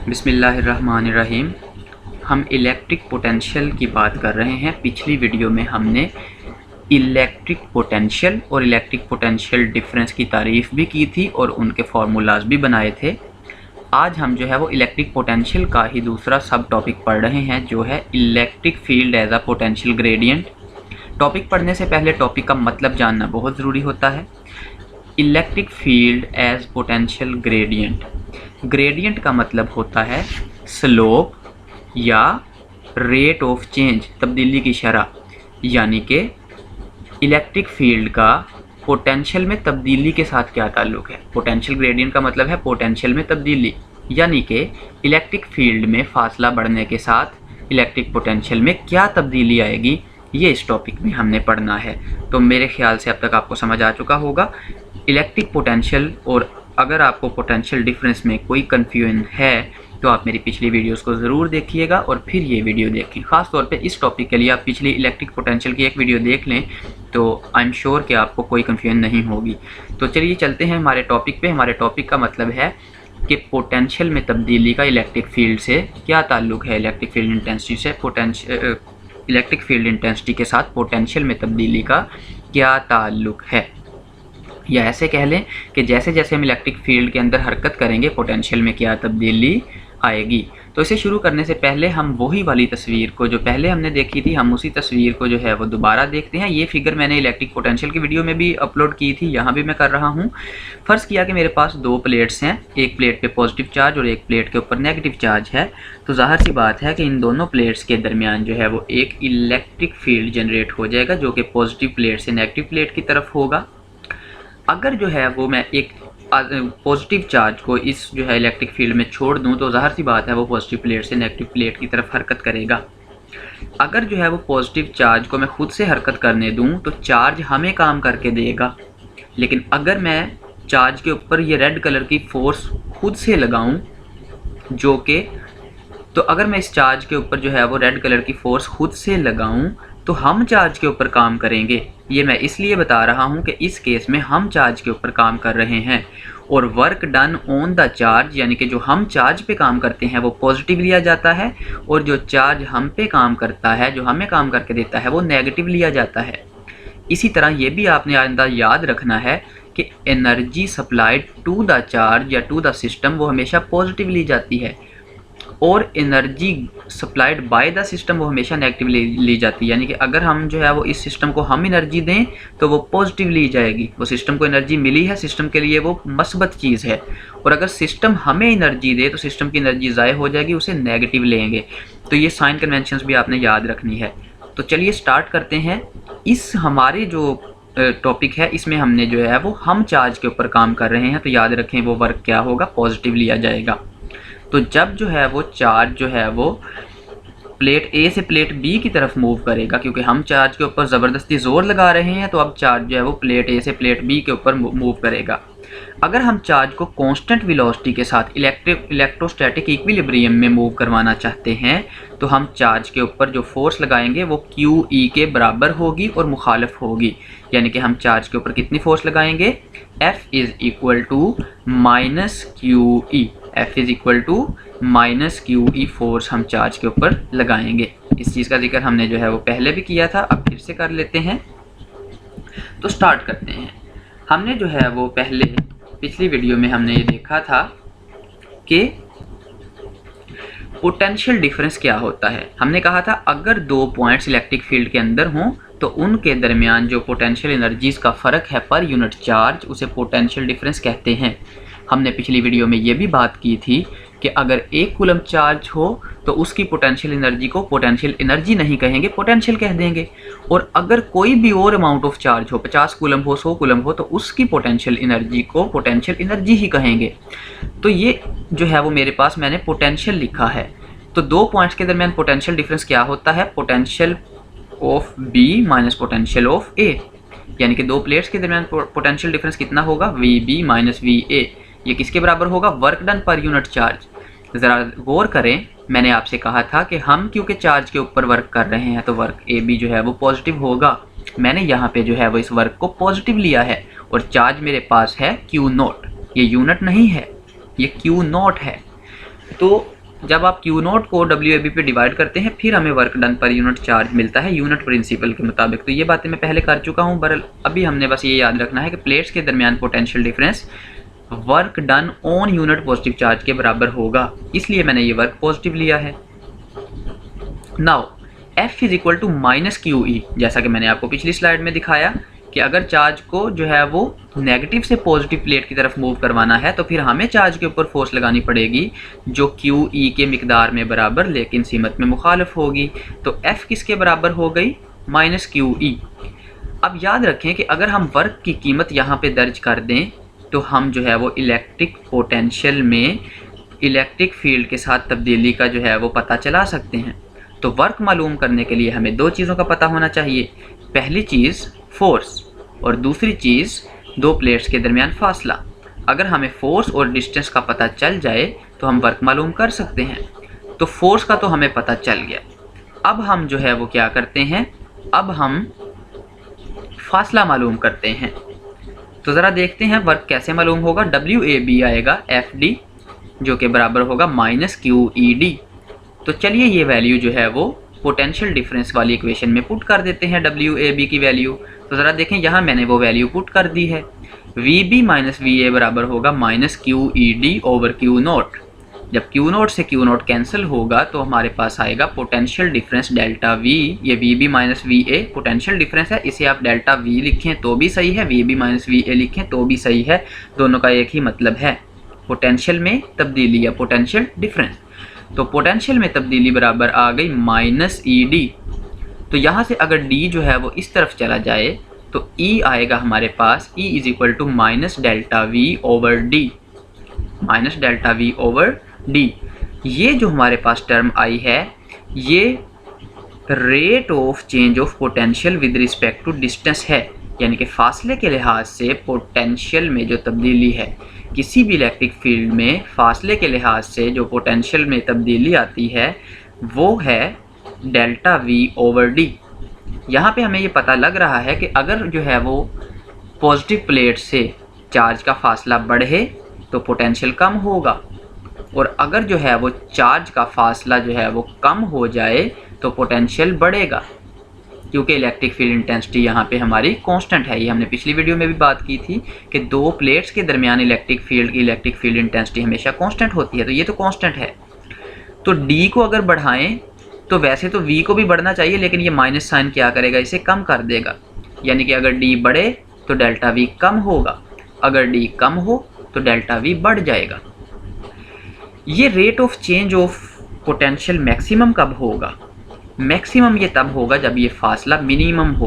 बिस्मिल्लाहिर्रहमानिर्रहीम। हम electric potential की बात कर रहे हैं। पिछली वीडियो में हमने इलेक्ट्रिक पोटेंशियल और इलेक्ट्रिक पोटेंशियल डिफरेंस की तारीफ़ भी की थी और उनके फार्मूलाज भी बनाए थे। आज हम जो है वो इलेक्ट्रिक पोटेंशियल का ही दूसरा सब टॉपिक पढ़ रहे हैं, जो है electric field as a potential gradient. Topic पढ़ने से पहले टॉपिक का मतलब जानना बहुत ज़रूरी होता है। Electric field as potential gradient. Gradient का मतलब होता है स्लोप या रेट ऑफ चेंज, तब्दीली की शरह। यानी कि इलेक्ट्रिक फील्ड का पोटेंशियल में तब्दीली के साथ क्या ताल्लुक़ है। पोटेंशियल ग्रेडियंट का मतलब है पोटेंशियल में तब्दीली, यानी कि इलेक्ट्रिक फील्ड में फासला बढ़ने के साथ इलेक्ट्रिक पोटेंशियल में क्या तब्दीली आएगी, ये इस टॉपिक में हमने पढ़ना है। तो मेरे ख्याल से अब तक आपको समझ आ चुका होगा इलेक्ट्रिक पोटेंशियल। और अगर आपको पोटेंशियल डिफरेंस में कोई कन्फ्यूजन है तो आप मेरी पिछली वीडियोस को ज़रूर देखिएगा और फिर ये वीडियो देखें। ख़ास तौर पे इस टॉपिक के लिए आप पिछली इलेक्ट्रिक पोटेंशियल की एक वीडियो देख लें तो आई एम श्योर कि आपको कोई कन्फ्यूजन नहीं होगी। तो चलिए चलते हैं हमारे टॉपिक पे। हमारे टॉपिक का मतलब है कि पोटेंशियल में तब्दीली का इलेक्ट्रिक फील्ड से क्या ताल्लुक़ है। इलेक्ट्रिक फील्ड इंटेंसिटी से इलेक्ट्रिक फील्ड इंटेंसिटी के साथ पोटेंशियल में तब्दीली का क्या ताल्लुक़ है। या ऐसे कह लें कि जैसे जैसे हम इलेक्ट्रिक फील्ड के अंदर हरकत करेंगे पोटेंशियल में क्या तब्दीली आएगी। तो इसे शुरू करने से पहले हम वही वाली तस्वीर को जो पहले हमने देखी थी, हम उसी तस्वीर को जो है वो दोबारा देखते हैं। ये फिगर मैंने इलेक्ट्रिक पोटेंशियल की वीडियो में भी अपलोड की थी, यहाँ भी मैं कर रहा हूँ। फ़र्ज़ किया कि मेरे पास दो प्लेट्स हैं, एक प्लेट पे पॉजिटिव चार्ज और एक प्लेट के ऊपर नेगेटिव चार्ज है। तो ज़ाहिर सी बात है कि इन दोनों प्लेट्स के दरमियान जो है वो एक इलेक्ट्रिक फील्ड जनरेट हो जाएगा, जो कि पॉजिटिव प्लेट से नेगेटिव प्लेट की तरफ होगा। अगर जो है वो मैं एक पॉजिटिव चार्ज को इस जो है इलेक्ट्रिक फील्ड में छोड़ दूं तो ज़ाहिर सी बात है वो पॉजिटिव प्लेट से नेगेटिव प्लेट की तरफ हरकत करेगा। अगर जो है वो पॉजिटिव चार्ज को मैं खुद से हरकत करने दूं तो चार्ज हमें काम करके देगा। लेकिन अगर मैं चार्ज के ऊपर ये रेड कलर की फोर्स खुद से लगाऊं, जो कि तो अगर मैं इस चार्ज के ऊपर जो है वो रेड कलर की फोर्स खुद से लगाऊं तो हम चार्ज के ऊपर काम करेंगे। ये मैं इसलिए बता रहा हूँ कि इस केस में हम चार्ज के ऊपर काम कर रहे हैं और work done on the charge, यानी कि जो हम चार्ज पे काम करते हैं वो पॉजिटिव लिया जाता है और जो चार्ज हम पे काम करता है, जो हमें काम करके देता है, वो नेगेटिव लिया जाता है। इसी तरह ये भी आपने आइंदा याद रखना है कि energy supplied to the charge या टू द सिस्टम वो हमेशा पॉजिटिव ली जाती है और energy supplied by the system वो हमेशा नेगेटिव ली जाती है। यानी कि अगर हम जो है वो इस सिस्टम को हम एनर्जी दें तो वो पॉजिटिव ली जाएगी। वो सिस्टम को एनर्जी मिली है, सिस्टम के लिए वो मस्बत चीज़ है। और अगर सिस्टम हमें एनर्जी दे तो सिस्टम की एनर्जी ज़ाय हो जाएगी, उसे नेगेटिव लेंगे। तो ये साइन कन्वेंशंस भी आपने याद रखनी है। तो चलिए स्टार्ट करते हैं। इस हमारे जो टॉपिक है इसमें हमने जो है वो हम चार्ज के ऊपर काम कर रहे हैं। तो याद रखें वो वर्क क्या होगा, पॉजिटिव लिया जाएगा। तो जब जो है वो चार्ज जो है वो प्लेट ए से प्लेट बी की तरफ मूव करेगा, क्योंकि हम चार्ज के ऊपर ज़बरदस्ती ज़ोर लगा रहे हैं, तो अब चार्ज जो है वो प्लेट ए से प्लेट बी के ऊपर मूव करेगा। अगर हम चार्ज को कांस्टेंट वेलोसिटी के साथ इलेक्ट्रोस्टैटिक इक्विलिब्रियम में मूव करवाना चाहते हैं तो हम चार्ज के ऊपर जो फोर्स लगाएंगे वो क्यू ई के बराबर होगी और मुखालिफ होगी। यानी कि हम चार्ज के ऊपर कितनी फोर्स लगाएंगे, F is equal to minus Q E. F is equal to minus Q E force हम चार्ज के ऊपर लगाएंगे। इस चीज़ का जिक्र हमने जो है वो पहले भी किया था, अब फिर से कर लेते हैं। तो स्टार्ट करते हैं। हमने जो है वो पहले पिछली वीडियो में हमने ये देखा था कि पोटेंशियल डिफरेंस क्या होता है। हमने कहा था अगर दो पॉइंट्स इलेक्ट्रिक फील्ड के अंदर हों तो उनके दरमियान जो पोटेंशियल एनर्जीज़ का फ़र्क है पर यूनिट चार्ज, उसे पोटेंशियल डिफरेंस कहते हैं। हमने पिछली वीडियो में ये भी बात की थी कि अगर 1 कूलम चार्ज हो तो उसकी पोटेंशियल एनर्जी को पोटेंशियल एनर्जी नहीं कहेंगे, पोटेंशियल कह देंगे। और अगर कोई भी और अमाउंट ऑफ चार्ज हो, 50 कूलम हो, 100 कूलम हो, तो उसकी पोटेंशियल एनर्जी को पोटेंशियल एनर्जी ही कहेंगे। तो ये जो है वो मेरे पास मैंने पोटेंशियल लिखा है। तो दो पॉइंट्स के दरमियान पोटेंशियल डिफरेंस क्या होता है, potential of B minus potential of A. यानी कि दो प्लेट्स के दरमियान पोटेंशियल डिफरेंस कितना होगा, V B minus V A. ये किसके बराबर होगा, work done per unit charge. ज़रा गौर करें, मैंने आपसे कहा था कि हम क्योंकि चार्ज के ऊपर वर्क कर रहे हैं तो वर्क ए बी जो है वो पॉजिटिव होगा। मैंने यहाँ पे जो है वो इस वर्क को पॉजिटिव लिया है और चार्ज मेरे पास है क्यू नॉट। ये यूनिट नहीं है, ये क्यू नॉट है। तो जब आप Q नोट को WAB पे डिवाइड करते हैं फिर हमें work done per unit charge मिलता है यूनिट प्रिंसिपल के मुताबिक। तो ये बातें मैं पहले कर चुका हूँ, बहरहाल अभी हमने बस ये याद रखना है कि प्लेट्स के दरमियान potential difference work done on unit positive charge के बराबर होगा, इसलिए मैंने ये वर्क पॉजिटिव लिया है। Now F is equal to minus QE, जैसा कि मैंने आपको पिछली स्लाइड में दिखाया कि अगर चार्ज को जो है वो नेगेटिव से पॉजिटिव प्लेट की तरफ मूव करवाना है तो फिर हमें चार्ज के ऊपर फोर्स लगानी पड़ेगी जो QE के मिकदार में बराबर लेकिन सीमत में मुखालिफ होगी। तो F किसके बराबर हो गई? Minus QE। अब याद रखें कि अगर हम वर्क की कीमत यहाँ पे दर्ज कर दें तो हम जो है वो इलेक्ट्रिक पोटेंशियल में इलेक्ट्रिक फील्ड के साथ तब्दीली का जो है वो पता चला सकते हैं। तो वर्क मालूम करने के लिए हमें दो चीज़ों का पता होना चाहिए, पहली चीज़ फोर्स और दूसरी चीज़ दो प्लेट्स के दरमियान फासला। अगर हमें फोर्स और डिस्टेंस का पता चल जाए तो हम वर्क मालूम कर सकते हैं। तो फोर्स का तो हमें पता चल गया, अब हम जो है वो क्या करते हैं, अब हम फासला मालूम करते हैं। तो ज़रा देखते हैं वर्क कैसे मालूम होगा। WAB आएगा FD जो कि बराबर होगा माइनस QED। तो चलिए ये वैल्यू जो है वो पोटेंशियल डिफरेंस वाली इक्वेशन में पुट कर देते हैं WAB की वैल्यू। तो ज़रा देखें यहाँ मैंने वो वैल्यू पुट कर दी है। VB माइनस VA बराबर होगा minus QED over Q note. जब Q नोट से Q नोट कैंसिल होगा तो हमारे पास आएगा पोटेंशियल डिफरेंस डेल्टा V। ये VB minus VA potential difference है, इसे आप डेल्टा V लिखें तो भी सही है, VB माइनस VA लिखें तो भी सही है, दोनों का एक ही मतलब है, पोटेंशियल में तब्दीली या पोटेंशियल डिफरेंस। तो पोटेंशियल में तब्दीली बराबर आ गई माइनस ED। तो यहाँ से अगर D जो है वो इस तरफ चला जाए तो E आएगा हमारे पास, E is equal to minus delta V over D, minus delta V over D। ये जो हमारे पास टर्म आई है ये rate of change of potential with respect to distance है, यानी कि फासले के लिहाज से पोटेंशियल में जो तब्दीली है, किसी भी इलेक्ट्रिक फील्ड में फासले के लिहाज से जो पोटेंशियल में तब्दीली आती है वो है डेल्टा V ओवर D। यहाँ पे हमें ये पता लग रहा है कि अगर जो है वो पॉजिटिव प्लेट से चार्ज का फासला बढ़े तो पोटेंशियल कम होगा, और अगर जो है वो चार्ज का फासला जो है वो कम हो जाए तो पोटेंशियल बढ़ेगा, क्योंकि इलेक्ट्रिक फील्ड इंटेंसिटी यहाँ पे हमारी कांस्टेंट है। ये हमने पिछली वीडियो में भी बात की थी कि दो प्लेट्स के दरमियान इलेक्ट्रिक फील्ड इंटेंसिटी हमेशा कांस्टेंट होती है, तो ये तो कांस्टेंट है। तो D को अगर बढ़ाएं तो वैसे तो V को भी बढ़ना चाहिए, लेकिन ये माइनस साइन क्या करेगा, इसे कम कर देगा, यानी कि अगर D बढ़े तो डेल्टा V कम होगा, अगर D कम हो तो डेल्टा V बढ़ जाएगा। ये rate of change of potential maximum कब होगा? मैक्सिमम ये तब होगा जब ये फासला मिनिमम हो।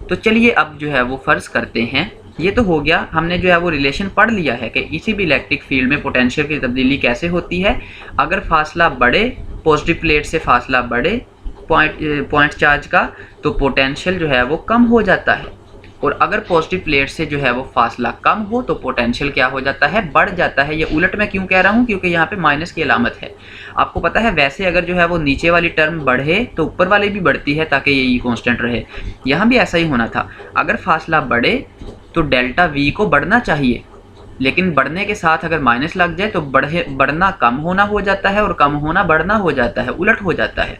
तो चलिए अब जो है वो फ़र्ज़ करते हैं, ये तो हो गया, हमने जो है वो रिलेशन पढ़ लिया है कि किसी भी इलेक्ट्रिक फील्ड में पोटेंशियल की तब्दीली कैसे होती है। अगर फासला बढ़े, पॉजिटिव प्लेट से फासला बढ़े पॉइंट चार्ज का, तो पोटेंशियल जो है वो कम हो जाता है, और अगर पॉजिटिव प्लेट से जो है वो फासला कम हो तो पोटेंशियल क्या हो जाता है, बढ़ जाता है। ये उलट मैं क्यों कह रहा हूँ, क्योंकि यहाँ पे माइनस की अलामत है। आपको पता है वैसे अगर जो है वो नीचे वाली टर्म बढ़े तो ऊपर वाली भी बढ़ती है ताकि ये कांस्टेंट रहे, यहाँ भी ऐसा ही होना था। अगर फासला बढ़े तो डेल्टा V को बढ़ना चाहिए, लेकिन बढ़ने के साथ अगर माइनस लग जाए तो बढ़ना कम होना हो जाता है और कम होना बढ़ना हो जाता है, उलट हो जाता है।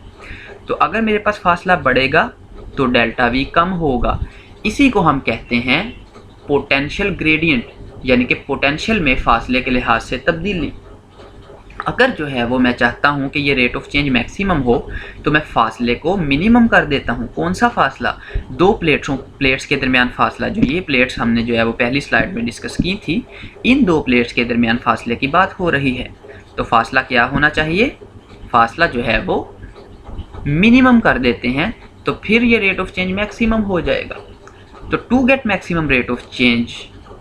तो अगर मेरे पास फासला बढ़ेगा तो डेल्टा V कम होगा, इसी को हम कहते हैं पोटेंशियल ग्रेडियंट, यानी कि पोटेंशियल में फासले के लिहाज से तब्दीली। अगर जो है वो मैं चाहता हूँ कि ये रेट ऑफ चेंज मैक्सिमम हो तो मैं फासले को मिनिमम कर देता हूँ। कौन सा फासला? दो प्लेट्स के दरमियान फासला, जो ये प्लेट्स हमने जो है वो पहली स्लाइड में डिस्कस की थी, इन दो प्लेट्स के दरमियान फासले की बात हो रही है। तो फासला क्या होना चाहिए? फासला जो है वो मिनिमम कर देते हैं, तो फिर ये रेट ऑफ चेंज मैक्सिमम हो जाएगा। तो to get maximum rate of change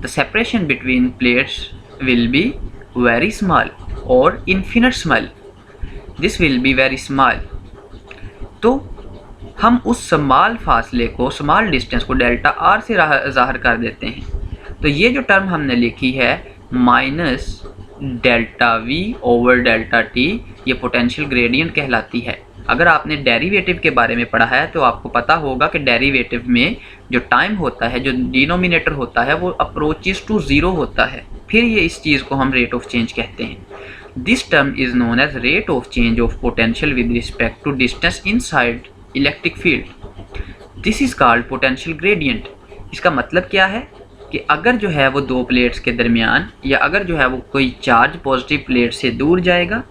the separation between plates will be very small और infinite small, this will be very small. तो हम उस स्मॉल फासले को, स्मॉल डिस्टेंस को डेल्टा R से ज़ाहिर कर देते हैं। तो ये जो टर्म हमने लिखी है minus delta V over delta T, ये पोटेंशियल ग्रेडियंट कहलाती है। अगर आपने डेरिवेटिव के बारे में पढ़ा है तो आपको पता होगा कि डेरिवेटिव में जो टाइम होता है, जो डिनोमिनेटर होता है, वो अप्रोचेस टू ज़ीरो होता है, फिर ये इस चीज़ को हम रेट ऑफ चेंज कहते हैं। This term is known as rate of change of potential with respect to distance inside electric field. This is called potential gradient. इसका मतलब क्या है कि अगर जो है वो दो प्लेट्स के दरमियान या अगर जो है वो कोई चार्ज पॉजिटिव प्लेट से दूर जाएगा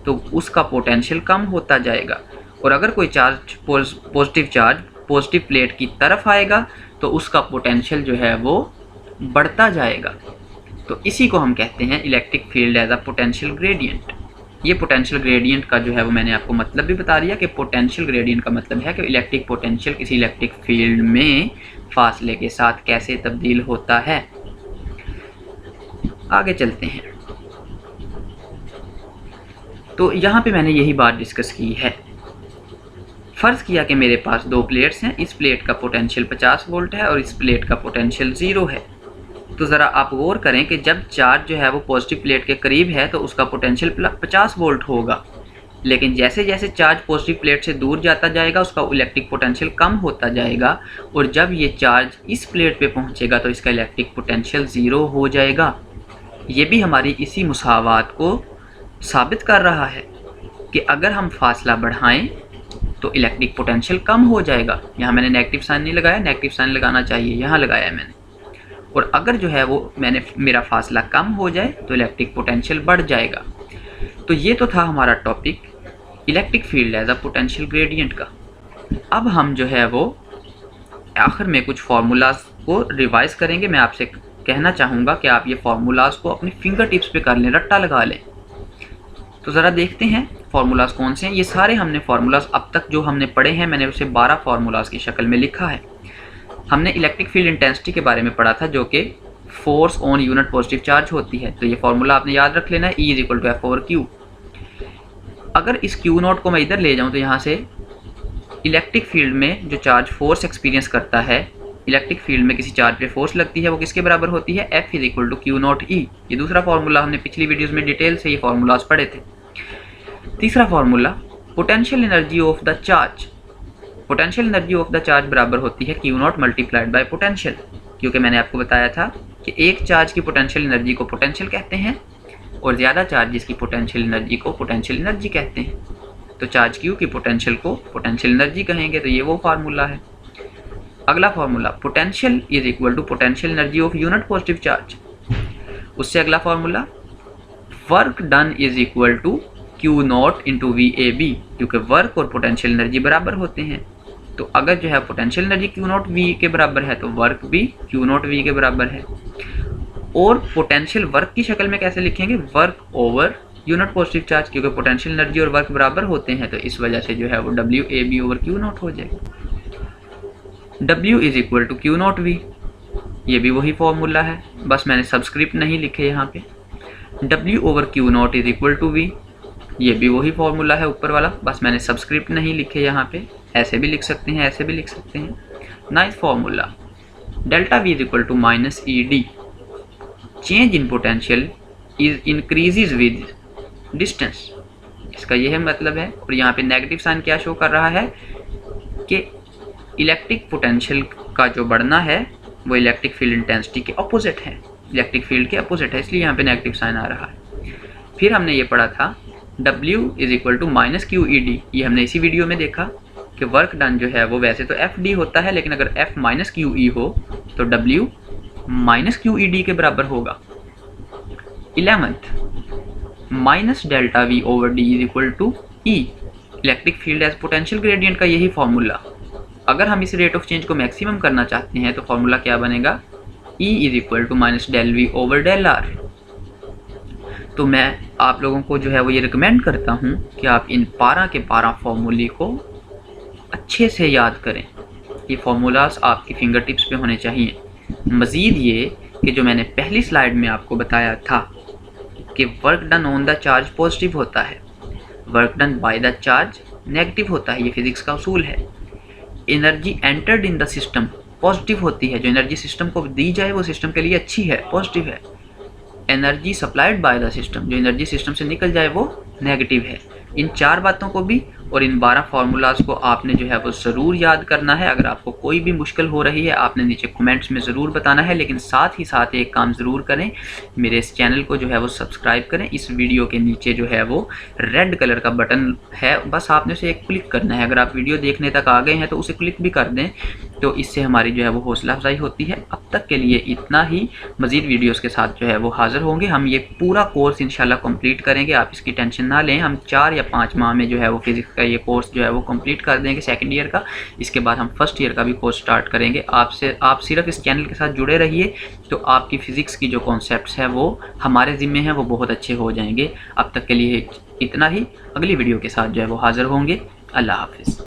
तो उसका पोटेंशियल कम होता जाएगा, और अगर कोई charge positive charge positive plate की तरफ आएगा तो उसका पोटेंशियल जो है वो बढ़ता जाएगा। तो इसी को हम कहते हैं electric field as a potential gradient. ये पोटेंशियल ग्रेडियंट का जो है वो मैंने आपको मतलब भी बता दिया कि पोटेंशियल ग्रेडियंट का मतलब है कि इलेक्ट्रिक पोटेंशियल किसी इलेक्ट्रिक फील्ड में फासले के साथ कैसे तब्दील होता है। आगे चलते हैं। तो यहाँ पे मैंने यही बात डिस्कस की है। फ़र्ज़ किया कि मेरे पास दो प्लेट्स हैं, इस प्लेट का पोटेंशियल 50 वोल्ट है और इस प्लेट का पोटेंशियल 0 है। तो ज़रा आप गौर करें कि जब चार्ज जो है वो पॉजिटिव प्लेट के करीब है तो उसका पोटेंशियल 50 वोल्ट होगा, लेकिन जैसे जैसे चार्ज पॉजिटिव प्लेट से दूर जाता जाएगा उसका इलेक्ट्रिक पोटेंशियल कम होता जाएगा, और जब ये चार्ज इस प्लेट पे पहुंचेगा तो इसका इलेक्ट्रिक पोटेंशियल 0 हो जाएगा। ये भी हमारी इसी मुसावात को साबित कर रहा है कि अगर हम फासला बढ़ाएं तो इलेक्ट्रिक पोटेंशियल कम हो जाएगा। यहाँ मैंने नेगेटिव साइन नहीं लगाया, नेगेटिव साइन लगाना चाहिए, यहाँ लगाया है मैंने। और अगर जो है वो मेरा फासला कम हो जाए तो इलेक्ट्रिक पोटेंशियल बढ़ जाएगा। तो ये तो था हमारा topic electric field as a potential gradient का। अब हम जो है वो आखिर में कुछ फार्मूलाज को रिवाइज करेंगे। मैं आपसे कहना चाहूँगा कि आप ये फार्मूलाज को अपनी फिंगर टिप्स पे कर लें, रट्टा लगा लें। तो ज़रा देखते हैं फार्मूलाज कौन से हैं। ये सारे हमने फार्मूलाज अब तक जो हमने पढ़े हैं मैंने उसे 12 फार्मूलाज की शक्ल में लिखा है। हमने इलेक्ट्रिक फील्ड इंटेंसिटी के बारे में पढ़ा था जो कि force on unit positive charge होती है। तो ये फार्मूला आपने याद रख लेना है, E = F/Q। अगर इस Q0 को मैं इधर ले जाऊं तो यहाँ से इलेक्ट्रिक फील्ड में जो चार्ज फोर्स एक्सपीरियंस करता है, इलेक्ट्रिक फील्ड में किसी चार्ज पे फोर्स लगती है, वो किसके बराबर होती है? F = Q0E। ये दूसरा फार्मूला हमने पिछली वीडियोस में डिटेल से ये फार्मूलाज पढ़े थे। तीसरा formula potential energy of the charge. Potential energy of the charge बराबर होती है Q0 मल्टीप्लाइड बाय पोटेंशियल, क्योंकि मैंने आपको बताया था कि एक चार्ज की पोटेंशियल एनर्जी को पोटेंशियल कहते हैं और ज़्यादा चार्जेस की पोटेंशियल एनर्जी को पोटेंशियल एनर्जी कहते हैं। तो चार्ज Q की पोटेंशियल को पोटेंशियल एनर्जी कहेंगे। तो ये वो फार्मूला है। अगला formula potential = potential energy of unit positive charge. उससे अगला formula work done = Q0 × VAB, क्योंकि वर्क और पोटेंशियल एनर्जी बराबर होते हैं। तो अगर जो है पोटेंशियल एनर्जी Q0 V के बराबर है तो वर्क भी Q0 V के बराबर है। और पोटेंशियल वर्क की शक्ल में कैसे लिखेंगे? Work over unit positive charge, क्योंकि पोटेंशियल एनर्जी और वर्क बराबर होते हैं तो इस वजह से जो है वो WAB/Q0 हो जाएगा। W = Q0 V, ये भी वही फॉर्मूला है, बस मैंने सबस्क्रिप्ट नहीं लिखे यहाँ पे। W/Q0 = V, ये भी वही फॉर्मूला है ऊपर वाला, बस मैंने सबस्क्रिप्ट नहीं लिखे यहाँ पे। ऐसे भी लिख सकते हैं, ऐसे भी लिख सकते हैं। Ninth formula ΔV = -ED। Change in potential is increases with distance. इसका यह मतलब है। और यहाँ पे नेगेटिव साइन क्या शो कर रहा है कि इलेक्ट्रिक पोटेंशियल का जो बढ़ना है वो इलेक्ट्रिक फील्ड इंटेंसिटी के अपोजिट है, इलेक्ट्रिक फील्ड के अपोजिट है, इसलिए यहाँ पे नेगेटिव साइन आ रहा है। फिर हमने ये पढ़ा था W = -QED। ये हमने इसी वीडियो में देखा कि वर्क डन जो है वो वैसे तो FD होता है, लेकिन अगर F - QE हो तो W - QED के बराबर होगा। 11th -ΔV/D = E। Electric field as potential gradient का यही फॉर्मूला। अगर हम इस रेट ऑफ चेंज को मैक्सिमम करना चाहते हैं तो फॉर्मूला क्या बनेगा? E = -ΔV/ΔR। तो मैं आप लोगों को जो है वो ये रिकमेंड करता हूँ कि आप इन 12 के 12 फार्मूले को अच्छे से याद करें। ये फार्मूलाज आपकी फिंगर टिप्स पे होने चाहिए। मज़ीद ये कि जो मैंने पहली स्लाइड में आपको बताया था कि work done on the charge positive होता है, work done by the charge negative होता है, ये फिज़िक्स का उसूल है। Energy entered in the system positive होती है, जो एनर्जी सिस्टम को दी जाए वो सिस्टम के लिए अच्छी है, पॉजिटिव है। Energy supplied by the system, जो एनर्जी सिस्टम से निकल जाए वो नेगेटिव है। इन 4 बातों को भी और इन 12 फार्मूलाज़ को आपने जो है वो ज़रूर याद करना है। अगर आपको कोई भी मुश्किल हो रही है आपने नीचे कमेंट्स में ज़रूर बताना है, लेकिन साथ ही साथ एक काम ज़रूर करें, मेरे इस चैनल को जो है वो सब्सक्राइब करें। इस वीडियो के नीचे जो है वो रेड कलर का बटन है, बस आपने उसे एक क्लिक करना है। अगर आप वीडियो देखने तक आ गए हैं तो उसे क्लिक भी कर दें, तो इससे हमारी जो है वो हौसला अफजाई होती है। अब तक के लिए इतना ही, मज़ीद वीडियोस के साथ जो है वो हाज़िर होंगे। हम ये पूरा कोर्स इंशाल्लाह कंप्लीट करेंगे, आप इसकी टेंशन ना लें। हम 4 या 5 माह में जो है वो फिज़िक्स का ये कोर्स जो है वो कंप्लीट कर देंगे, सेकंड ईयर का। इसके बाद हम फर्स्ट ईयर का भी कोर्स स्टार्ट करेंगे। आप सिर्फ इस चैनल के साथ जुड़े रहिए, तो आपकी फ़िज़िक्स की जो कॉन्सेप्ट्स हैं वो हमारे ज़िम्मे हैं, वो बहुत अच्छे हो जाएंगे। अब तक के लिए इतना ही, अगली वीडियो के साथ जो है वो हाज़िर होंगे। अल्लाह हाफ़िज़।